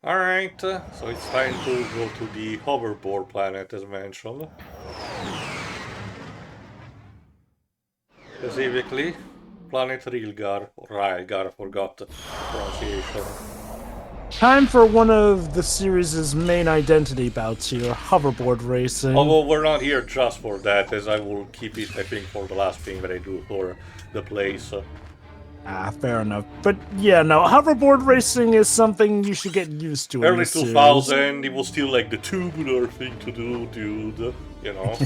Alright, so it's time to go to the hoverboard planet as mentioned. Specifically, planet Rilgar, or Rilgar, I forgot the pronunciation. Time for one of the series' main identity bouts here, hoverboard racing. Although we're not here just for that, as I will keep it, I think, for the last thing that I do for the place. Fair enough. But yeah, no, hoverboard racing is something you should get used to in Early this 2000, it was still like the tubular thing to do, dude, you know?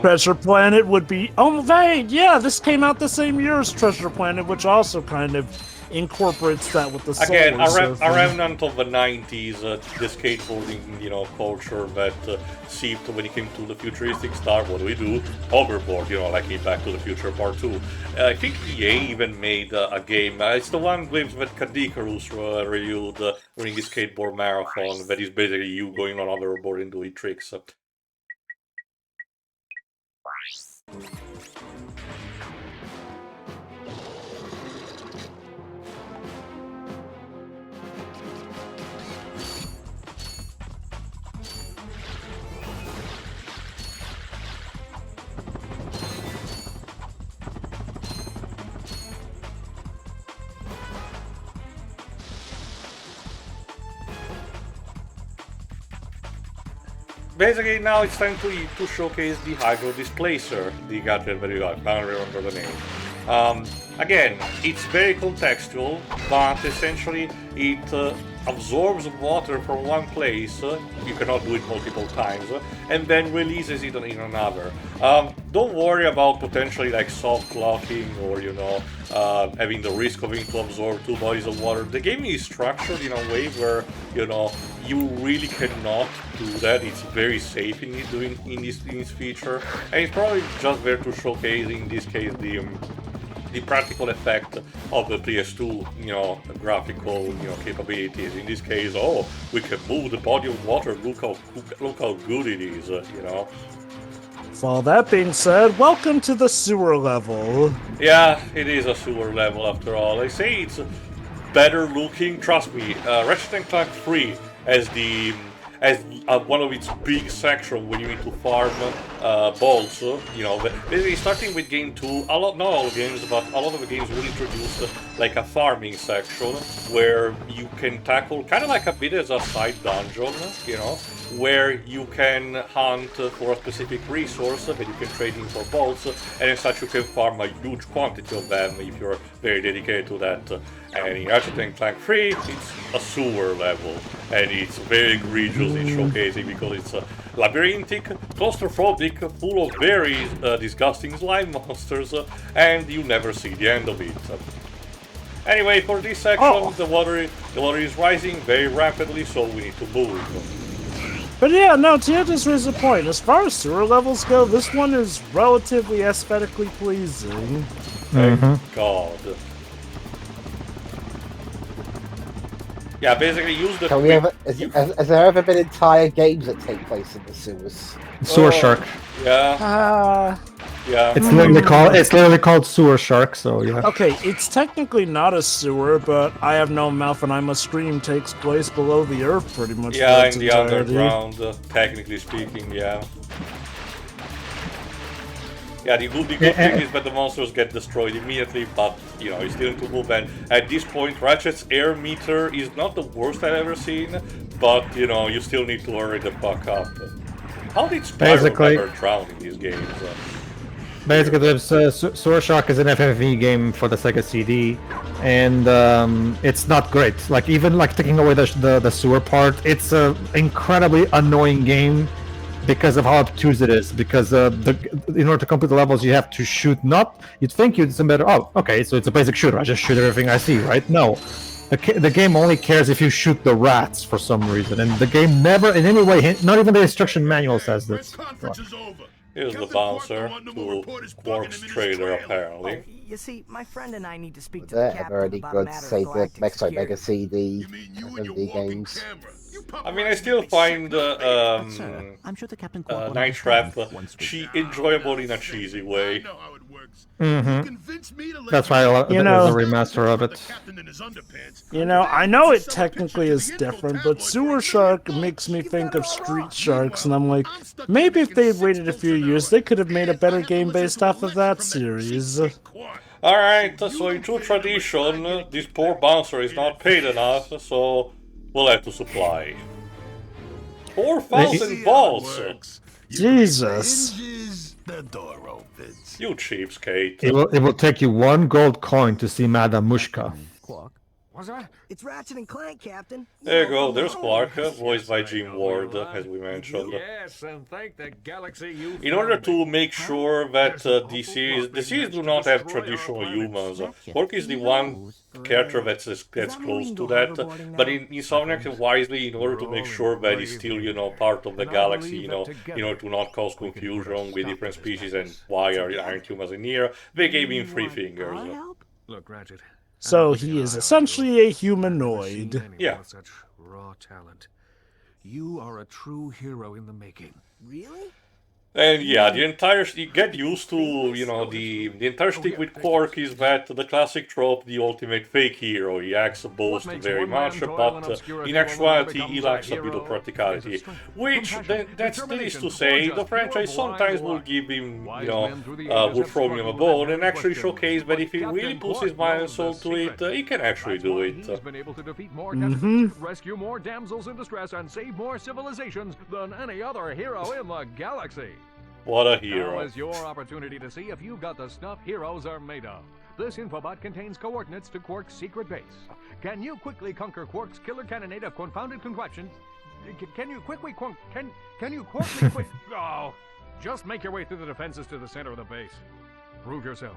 Treasure Planet would be... Oh, wait, yeah, this came out the same year as Treasure Planet, which also kind of incorporates that with the Again, solar around until the 90s, the skateboarding, culture that seeped when it came to the futuristic stuff. What do we do? Hoverboard, like in Back to the Future Part 2. I think EA even made a game. It's the one with that Kadikarus reviewed during his skateboard marathon. That is basically you going on hoverboard and doing tricks. Basically, now it's time to showcase the Hydro Displacer, the gadget that you got. I don't remember the name. Again, it's very contextual, but essentially it absorbs water from one place, you cannot do it multiple times, and then releases it in another. Don't worry about potentially like soft locking or, having the risk of it to absorb two bodies of water. The game is structured in a way where, you really cannot do that. It's very safe in this feature, and it's probably just there to showcase, in this case, the practical effect of the PS2, graphical, capabilities. In this case, oh, we can move the body of water. Look how good it is, So all that being said, welcome to the sewer level. Yeah, it is a sewer level after all. I say it's better looking. Trust me, Ratchet and Clank 3 as one of its big sections when you need to farm balls. Basically starting with game 2, not all games, but a lot of the games will introduce like a farming section where you can tackle kind of like a bit as a side dungeon, where you can hunt for a specific resource that you can trade in for bolts, and as such you can farm a huge quantity of them if you're very dedicated to that. And in Ratchet and Clank 3, it's a sewer level, and it's very egregious in showcasing because it's labyrinthic, claustrophobic, full of very disgusting slime monsters, and you never see the end of it. Anyway, for this section, the water is rising very rapidly, so we need to move. But yeah, no, Tia just raised a point. As far as sewer levels go, this one is relatively aesthetically pleasing. Thank God. Yeah, basically use the... Has there ever been entire games that take place in the sewers? Sewer Shark. Yeah. Yeah. It's literally called Sewer Shark, so yeah. Okay, it's technically not a sewer, but I Have No Mouth and I Must Scream takes place below the earth pretty much. Yeah, in the underground, technically speaking, yeah. Yeah, the good thing is that the monsters get destroyed immediately, but, you still need to move, and at this point, Ratchet's air meter is not the worst I've ever seen, but, you still need to hurry the fuck up. How did Spyro ever drown in these games? Basically, Sewer Shark is an FFV game for the Sega CD, and it's not great. Like, even like taking away the sewer part, it's an incredibly annoying game because of how obtuse it is. Because in order to complete the levels, you have to shoot. You'd think you'd some better. Oh, okay, so it's a basic shooter. I just shoot everything I see, right? No, the game only cares if you shoot the rats for some reason, and the game never in any way, not even the instruction manual says this. Here's the bouncer to Qwark's trailer, apparently. You see, my friend and I need to speak to the captain already about good a matter say of the galactic Mega security. CD FMV games. I mean, I still find I'm sure the Captain Night Trap enjoyable in a cheesy way. That's why there's a remaster of it. You know, I know it technically is different, but Sewer Shark makes me think of Street Sharks, and I'm like, maybe if they had waited a few years, they could have made a better game based off of that series. Alright, so in true tradition, this poor bouncer is not paid enough, so we'll have to supply. 4,000 balls! Jesus. The door opens. You cheapskate. It will take you 1 gold coin to see Madame Mushka. Qwark. What's that? It's Ratchet and Clank, Captain. There you go, there's Qwark, voiced by Jim Ward, as we mentioned. Yes, and thank the galaxy you In order to make sure that the series do not have traditional humans, Qwark is the one character that gets close to that, but in Insomniac wisely, in order to make sure that he's still, you know, part of the galaxy, in order to not cause confusion with different species and why aren't humans in here, they gave him 3 fingers. Look, Ratchet. So he is essentially a humanoid. Yeah. Such raw talent. You are a true hero in the making. Really? And yeah, the entire you get used to, you know, the entire stick with Qwark is that the classic trope, the ultimate fake hero. He acts boast very much, but in actuality he lacks a bit of practicality. Which, that is to say, the franchise sometimes will give him, you know, will throw him a bone and actually showcase that if he really puts his mind and soul to it, he can actually do it. He's been able to defeat more despots, rescue more damsels in distress, and save more civilizations than any other hero in the galaxy. What a Now hero. is your opportunity to see if you've got the stuff heroes are made of. This infobot contains coordinates to Qwark's secret base. Can you quickly conquer Qwark's killer cannonade of confounded contraptions? Can you quickly can you quickly Oh, just make your way through the defenses to the center of the base. Prove yourself,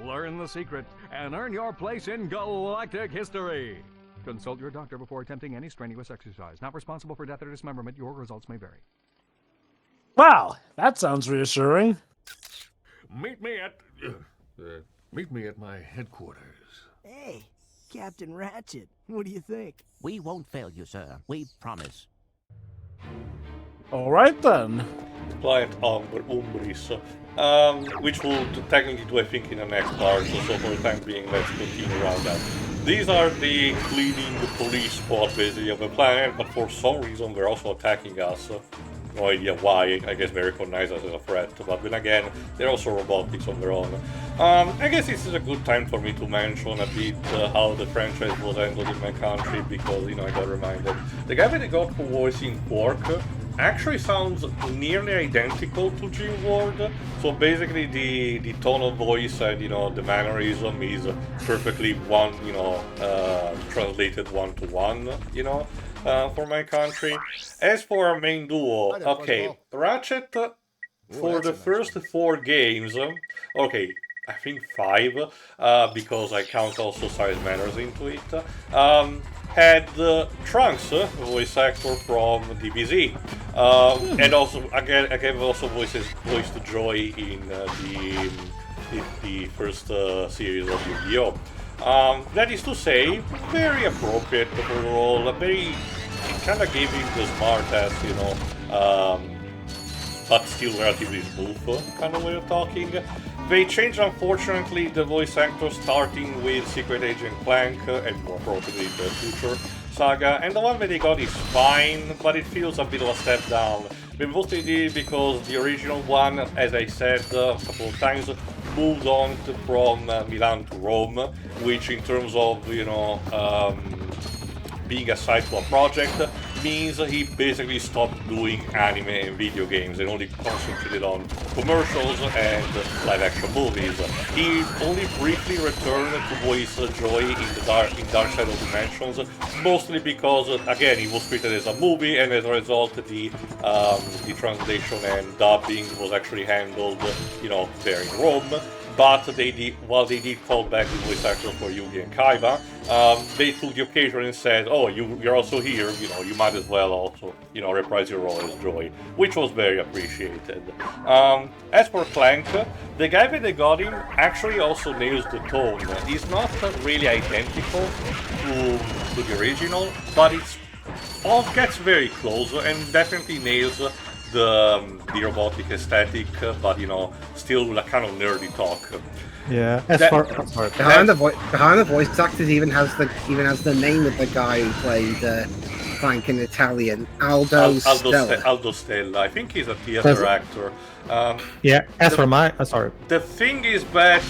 learn the secret, and earn your place in galactic history. Consult your doctor before attempting any strenuous exercise. Not responsible for death or dismemberment. Your results may vary. Wow, that sounds reassuring. Meet me at my headquarters. Hey, Captain Ratchet, what do you think? We won't fail you, sir. We promise. Alright then. Client Umbris, which will technically do, I think, in the next part, so for the time being, let's continue around that. These are the cleaning police squad, basically, of the planet, but for some reason they're also attacking us. No idea why. I guess they recognize us as a threat, but then again, they're also robotics on their own. I guess this is a good time for me to mention a bit how the franchise was handled in my country, because, you know, I got reminded. The guy that I got for voicing Qwark actually sounds nearly identical to Jim Ward. So basically the tone of voice and, you know, the mannerism is perfectly translated one-to-one, you know. For my country. As for our main duo, okay, Ratchet, for the first 4 games, okay, I think 5, because I count also size manners into it, had Trunks, voice actor from DBZ, and also, again also voiced Joy in the first series of Yu-Gi-Oh! That is to say, very appropriate for the role, kind of gave him the smart ass, you know, but still relatively smooth kind of way of talking. They changed, unfortunately, the voice actor, starting with Secret Agent Clank, and more appropriately the future saga, and the one that they got is fine, but it feels a bit of a step down. But mostly because the original one, as I said a couple of times, moved on from Milan to Rome, which in terms of, you know, being assigned to a project means he basically stopped doing anime and video games and only concentrated on commercials and live-action movies. He only briefly returned to voice Joy in Dark Side of Dimensions, mostly because, again, it was treated as a movie, and as a result, the translation and dubbing was actually handled, you know, there in Rome. But while they did call back the voice actor for Yugi and Kaiba, they took the occasion and said, "Oh, you're also here. You know, you might as well also, you know, reprise your role as Joy," which was very appreciated. As for Clank, the guy that they got him actually also nails the tone. He's not really identical to the original, but it gets very close and definitely nails the robotic aesthetic, but still like kind of nerdy talk. Yeah. I'm sorry. Behind the voice actors even has the name of the guy who played Clank in Italian, Aldo Stella. Aldo Stella. I think he's a theater actor. Yeah. Sorry. The thing is that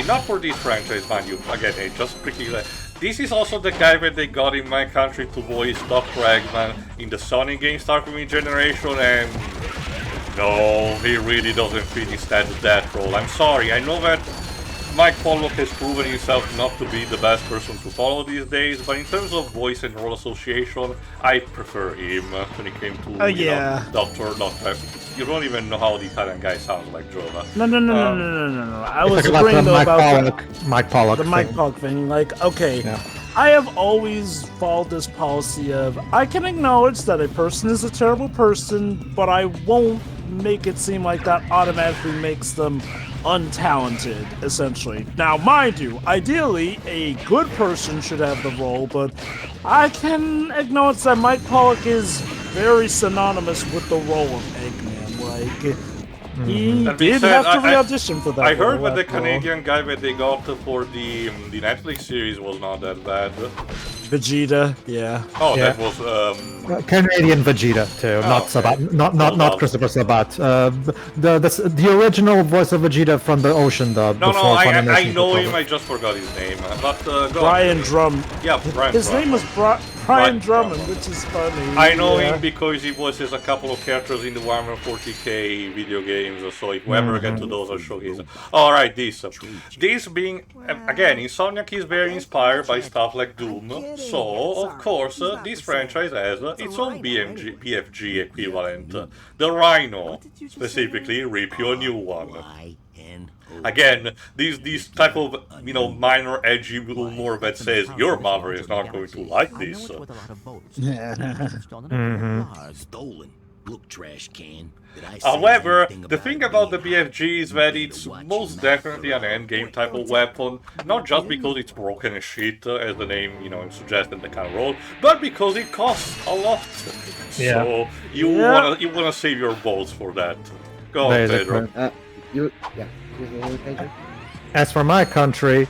not for this franchise, mind you. Again, just quickly. This is also the guy that they got in my country to voice Dr. Eggman in the Sonic game Start With Me generation, and no, he really doesn't fit instead that role. I'm sorry, I know that Mike Pollock has proven himself not to be the best person to follow these days, but in terms of voice and role association, I prefer him when it came to Doctor. You don't even know how the Italian guy sounds like, Jova. No. I was agreeing though about Mike Pollock. The Mike Pollock thing. Like, okay, yeah. I have always followed this policy of I can acknowledge that a person is a terrible person, but I won't make it seem like that automatically makes them untalented, essentially. Now, mind you, ideally, a good person should have the role, but I can acknowledge that Mike Pollock is very synonymous with the role of Eggman. Like, he did have to re-audition for that. I heard role that the Canadian guy that they got for the Netflix series was not that bad. Vegeta, yeah. Oh, yeah. That was Canadian Vegeta too, not Christopher Sabat. The original voice of Vegeta from the Ocean dub. I know him. I just forgot his name. But Brian Drum. Yeah, Brian. His name was Brian Drummond, which is funny. I know him because he voices a couple of characters in the Warhammer 40k video games. So if we ever get to those, I'll show his. All right, this being again, Insomniac is very inspired by stuff like Doom. So, of course, this franchise has its own BFG equivalent. The Rhino, specifically, rip you a new one. Again, these type of, minor edgy humor that says, your mother is not going to like this. Stolen. Look, trash can. However, the thing about the BFG is that it's most definitely an endgame type of weapon, not just because it's broken as shit, as the name, suggests in the kind of role, but because it costs a lot. Yeah. So you wanna save your balls for that. Go on, Pedro. As for my country,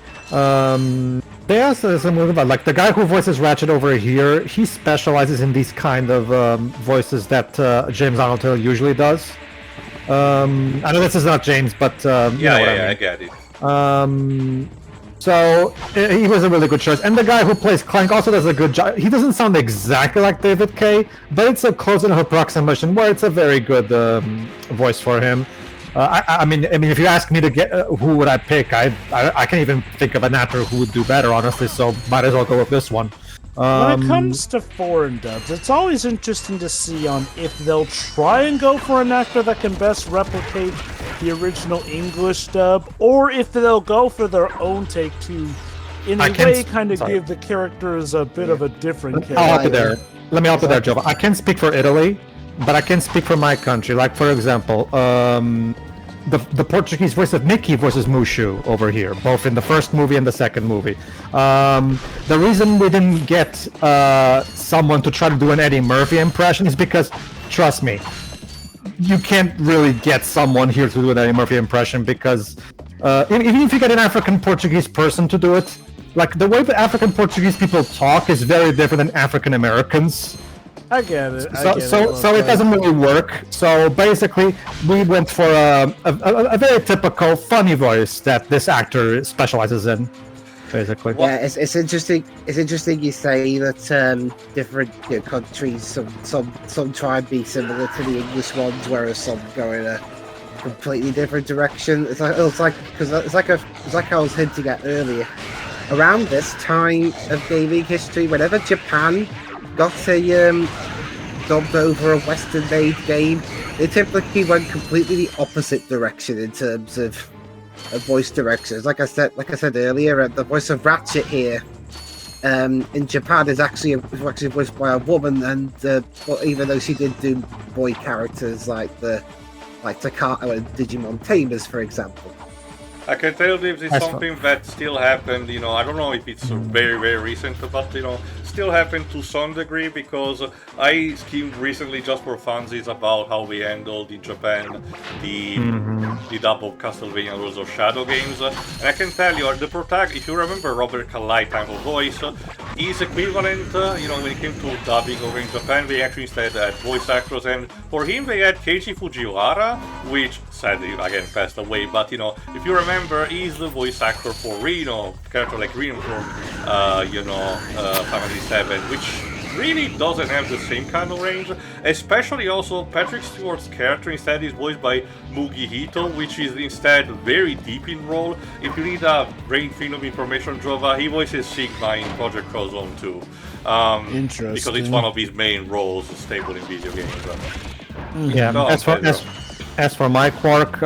there's something about like the guy who voices Ratchet over here. He specializes in these kind of voices that James Arnold usually does. I know this is not James, but you know what I mean. I get it. So he was a really good choice, and the guy who plays Clank also does a good job. He doesn't sound exactly like David Kaye, but it's a close enough approximation where it's a very good voice for him. I mean, if you ask me to get who would I pick, I can't even think of an actor who would do better, honestly. So might as well go with this one. When it comes to foreign dubs, it's always interesting to see if they'll try and go for an actor that can best replicate the original English dub, or if they'll go for their own take to, in a way, kind of give the characters a bit of a different character. I'll help you there. Let me help you there, Joe. I can't speak for Italy, but I can speak for my country. Like, for example, the Portuguese voice of Mickey voices Mushu over here, both in the first movie and the second movie. The reason we didn't get someone to try to do an Eddie Murphy impression is because, trust me, you can't really get someone here to do an Eddie Murphy impression because even if you get an African Portuguese person to do it, like the way the African Portuguese people talk is very different than African Americans. I get it. So it doesn't really work. So basically, we went for a very typical funny voice that this actor specializes in. Basically, yeah, it's interesting. It's interesting you say that different countries, some try and be similar to the English ones, whereas some go in a completely different direction. It's like I was hinting at earlier. Around this time of gaming history, whenever Japan got a dubbed over a Western-made game, they typically went completely the opposite direction in terms of voice directions. Like I said earlier, the voice of Ratchet here in Japan is actually voiced by a woman, and even though she did do boy characters like Takato and Digimon Tamers, for example. I can tell you this is something that still happened, I don't know if it's very, very recent, but, still happened to some degree, because I skimmed recently just for funsies about how we handled in Japan the dub of Castlevania Rules of Shadow games, and I can tell you, the protagonist, if you remember Robert Kalai type of voice, is equivalent, when it came to dubbing over in Japan, they actually instead had voice actors, and for him they had Keiji Fujiwara, which sadly, again, passed away, but, if you remember, he's the voice actor for Reno, character like Reno from, Family 7, which really doesn't have the same kind of range, especially also Patrick Stewart's character instead is voiced by Mugi Hito, which is instead very deep in role. If you need a brain film of information, Jova, he voices Sigma in Project Cross Zone 2. Interesting. Because it's one of his main roles stable in video games. Yeah, as for my Qwark,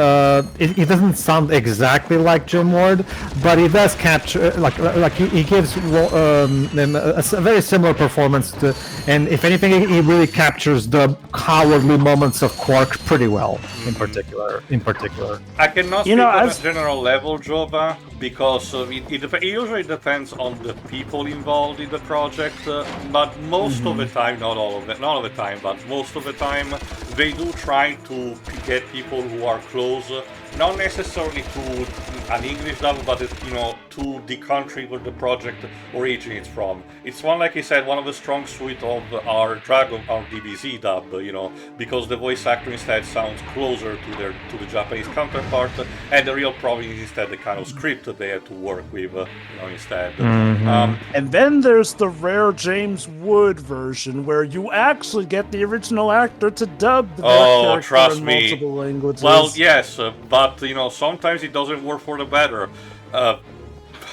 it doesn't sound exactly like Jim Ward, but he does capture, like he gives them a very similar performance to, and if anything, he really captures the cowardly moments of Qwark pretty well, in particular. I cannot speak on a general level, Jova, because it usually depends on the people involved in the project, but most of the time, not all the time, but most of the time, they do try to get people who are close, not necessarily to an English dub, but to the country where the project originates from. It's like I said, one of the strong suit of our DBZ dub, because the voice actor instead sounds closer to the Japanese counterpart, and the real problem is instead the kind of script that they had to work with, instead. And then there's the rare James Wood version, where you actually get the original actor to dub the character trust in me. multiple languages. Well, yes, but sometimes it doesn't work for the better.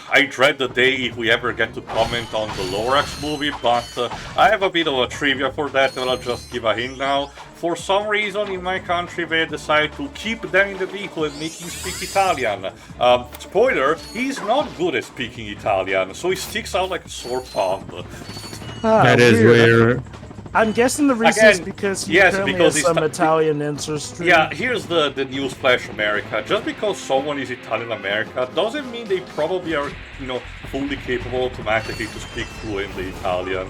I dread the day if we ever get to comment on the Lorax movie, but I have a bit of a trivia for that, and I'll just give a hint now. For some reason in my country they decided to keep them in the vehicle and make him speak Italian. Spoiler, he's not good at speaking Italian, so he sticks out like a sore thumb. That is weird. I'm guessing the reason is because he apparently has some Italian ancestry. Yeah, here's the news flash, America. Just because someone is Italian America doesn't mean they probably are, fully capable automatically to speak fluently Italian.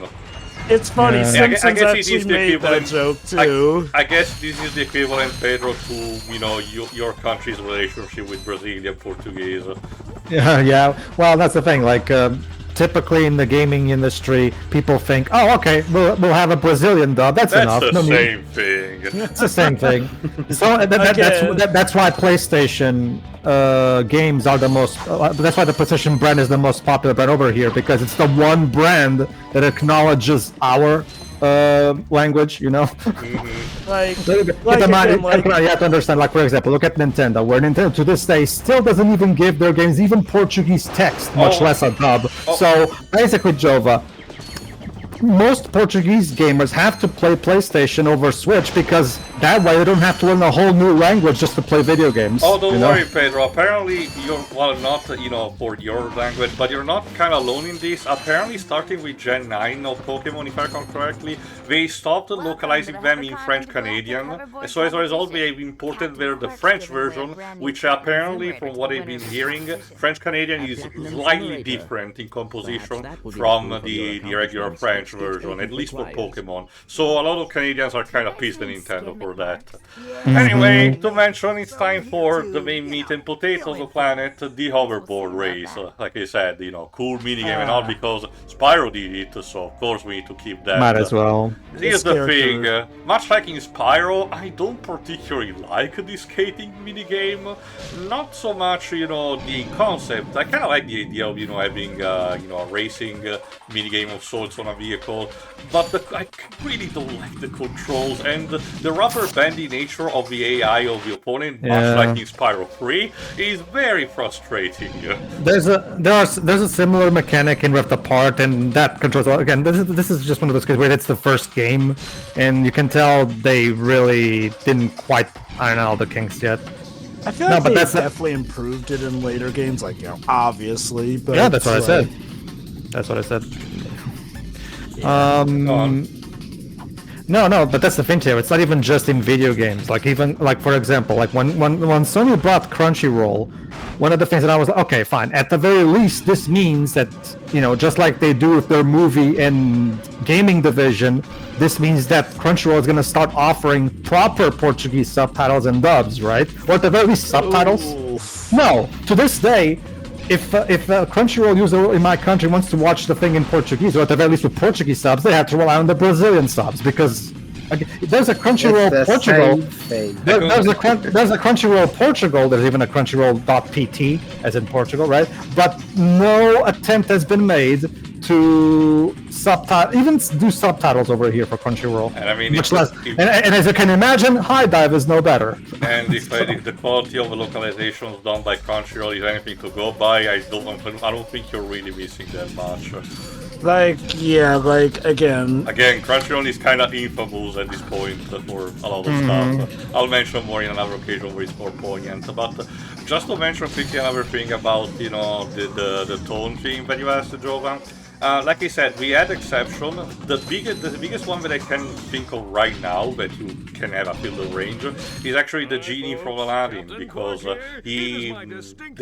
It's funny, Simpsons I guess actually made that joke too. I guess this is the equivalent, Pedro, to, your country's relationship with Brazilian Portuguese. Yeah. Well, that's the thing, typically in the gaming industry, people think, "Oh, okay, we'll have a Brazilian dub. That's enough." That's the same thing. It's the same thing. So that's why PlayStation games are the most. That's why the PlayStation brand is the most popular brand over here, because it's the one brand that acknowledges our language. You have to understand. For example, look at Nintendo, where Nintendo to this day still doesn't even give their games even Portuguese text, much less a dub. So basically, Jova, most Portuguese gamers have to play PlayStation over Switch, because that way they don't have to learn a whole new language just to play video games. Oh, don't worry, Pedro. Apparently, you're, not, for your language, but you're not kind of alone in this. Apparently, starting with Gen 9 of Pokemon, if I recall correctly, they stopped localizing them in French-Canadian. So as a result, they imported the French version, which apparently, from what I've been hearing, French-Canadian is slightly different in composition from the regular French version, at least for Pokemon. So a lot of Canadians are kind of pissed at Nintendo for that. Anyway, to mention, it's time for the main meat and potatoes of the planet, the hoverboard race. Like I said, cool minigame and all, because Spyro did it, so of course we need to keep that. Might as well. Here's the thing, much like in Spyro, I don't particularly like this skating minigame. Not so much, the concept. I kind of like the idea of, having, a racing minigame of sorts on a vehicle, but I really don't like the controls, and the rubber bandy nature of the AI of the opponent, much like in Spyro 3, is very frustrating. There's a similar mechanic in Rift Apart, and that controls. Again, this is just one of those cases where it's the first game, and you can tell they really didn't quite iron out all the kinks yet. I feel like they definitely improved it in later games, obviously. But yeah, that's what I said. That's what I said. No, but that's the thing here. It's not even just in video games. Like even like for example, like when Sony brought Crunchyroll, one of the things that I was like, okay, fine. At the very least, this means that just like they do with their movie and gaming division, this means that Crunchyroll is going to start offering proper Portuguese subtitles and dubs, right? Or at the very least, subtitles. Ooh. No, to this day, if a Crunchyroll user in my country wants to watch the thing in Portuguese, or at the very least with Portuguese subs, they have to rely on the Brazilian subs because there's a Crunchyroll Portugal. There's a Crunchyroll Portugal. There's even a Crunchyroll.pt, as in Portugal, right? But no attempt has been made to even do subtitles over here for Crunchyroll. And I mean, much less. And as you can imagine, High Dive is no better. And if the quality of the localizations done by Crunchyroll is anything to go by, I don't think you're really missing that much. Again, Crunchyroll is kind of infamous at this point for a lot of stuff. I'll mention more in another occasion where it's more poignant. But just to mention quickly another thing about the tone thing that you asked, Jovan. Like I said, we had exception. The biggest one that I can think of right now that you can have a field range is actually the genie from Aladdin, because the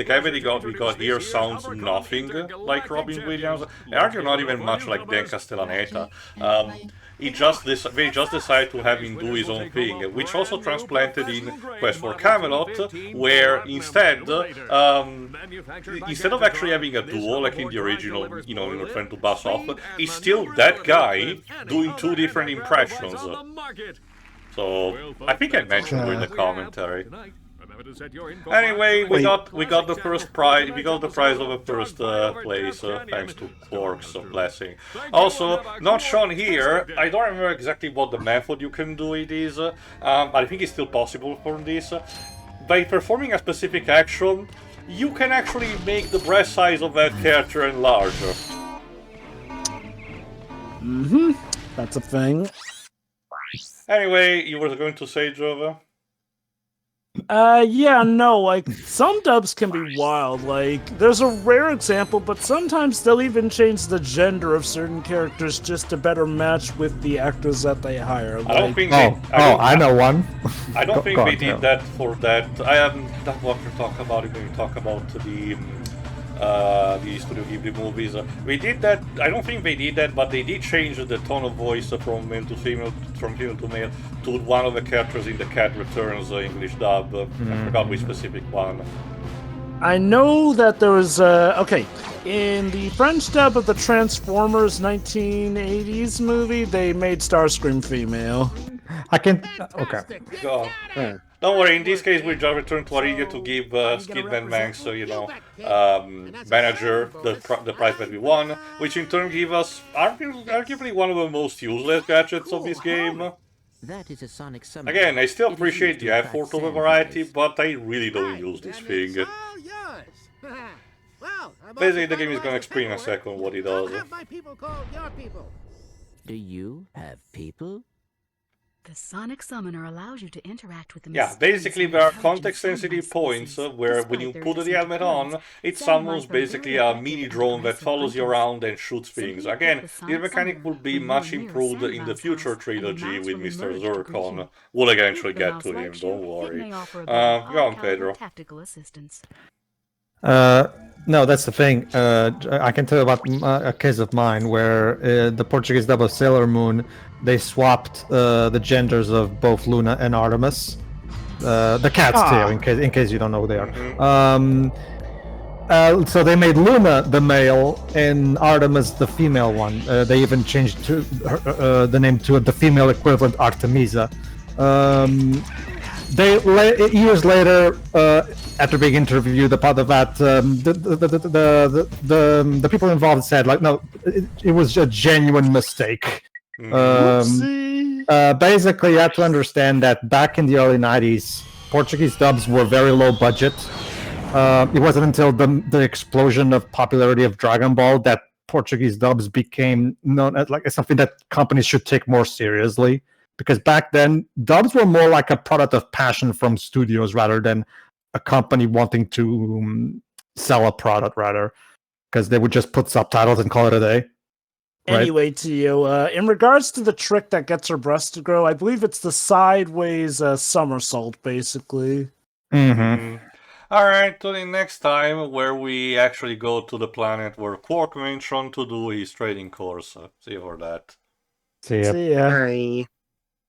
guy that we got here sounds nothing like Robin Williams, and actually not even much like Dan Castellaneta. They just decided to have him do his own thing, which also transplanted in Quest for Camelot, where instead of actually having a duo like in the original, you're trying to bust off, it's still that guy doing two different impressions. So I think I mentioned during the commentary. Anyway, we got the first prize. We got the prize of the first place, thanks to Qwark's blessing. Also, not shown here. I don't remember exactly what the method you can do it is. I think it's still possible for this. By performing a specific action, you can actually make the breast size of that character larger. That's a thing. Anyway, you were going to say, Jova? Some dubs can be wild. Like, there's a rare example, but sometimes they'll even change the gender of certain characters just to better match with the actors that they hire. I don't think I know one. I don't think they did that for that. I am not what to talk about when we talk about the Studio Ghibli movies. We did that. I don't think they did that, but they did change the tone of voice from male to female, from female to male, to one of the characters in the Cat Returns English dub. I forgot which specific one. I know that there was in the French dub of the Transformers 1980s movie, they made Starscream female. Go on. Don't worry, in this case we just returned to Aridia to give Skidman Manx, manager, the prize that we won, which in turn gave us arguably one of the most useless gadgets of this game. That is a sonic summon. Again, I still appreciate the effort of the variety, but I really don't use this thing. Basically, the game is gonna explain in a second what it does. Do you have people? The sonic summoner allows you to interact with the basically there are context-sensitive points where when you put the helmet on, it summons basically a mini drone that follows you around and shoots things. Again, this mechanic will be much improved in the future trilogy with Mr. Zircon. We'll eventually get to him, don't worry. Go on, Pedro. No, that's the thing. I can tell you about a case of mine where the Portuguese dub of Sailor Moon, they swapped the genders of both Luna and Artemis. The cat's tail, in case you don't know who they are. So they made Luna the male and Artemis the female one. They even changed the name to the female equivalent, Artemisa. Years later, after being interviewed about that, the people involved said, like, no, it was a genuine mistake. Basically, you have to understand that back in the early 90s, Portuguese dubs were very low budget. It wasn't until the explosion of popularity of Dragon Ball that Portuguese dubs became known as like something that companies should take more seriously. Because back then, dubs were more like a product of passion from studios rather than a company wanting to sell a product, rather. Because they would just put subtitles and call it a day. Anyway, to you, in regards to the trick that gets her breasts to grow, I believe it's the sideways somersault, basically. All right, tune in next time where we actually go to the planet where Qwark mentioned to do his trading course. See you for that. See ya. See ya. Bye.